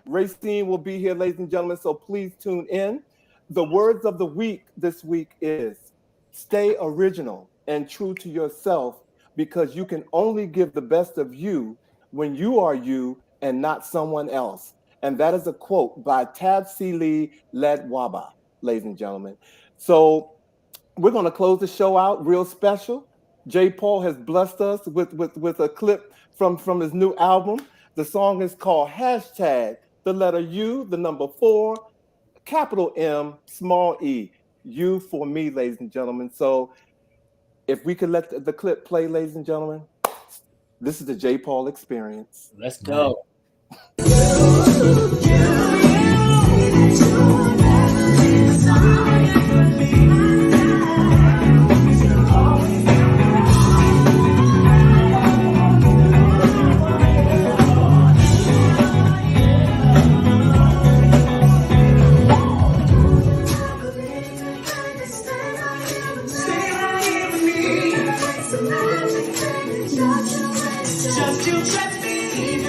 Racine will be here, ladies and gentlemen, so please tune in. The words of the week this week is stay original and true to yourself because you can only give the best of you when you are you and not someone else. And that is a quote by Tabsili Ledwaba, ladies and gentlemen. So we're going to close the show out real special. J. Paul has blessed us with a clip from his new album. The song is called #, the letter U, the number 4, capital M, small e, U for me, ladies and gentlemen. So if we could let the clip play, ladies and gentlemen, this is the J. Paul experience. Let's go. Just you trust me.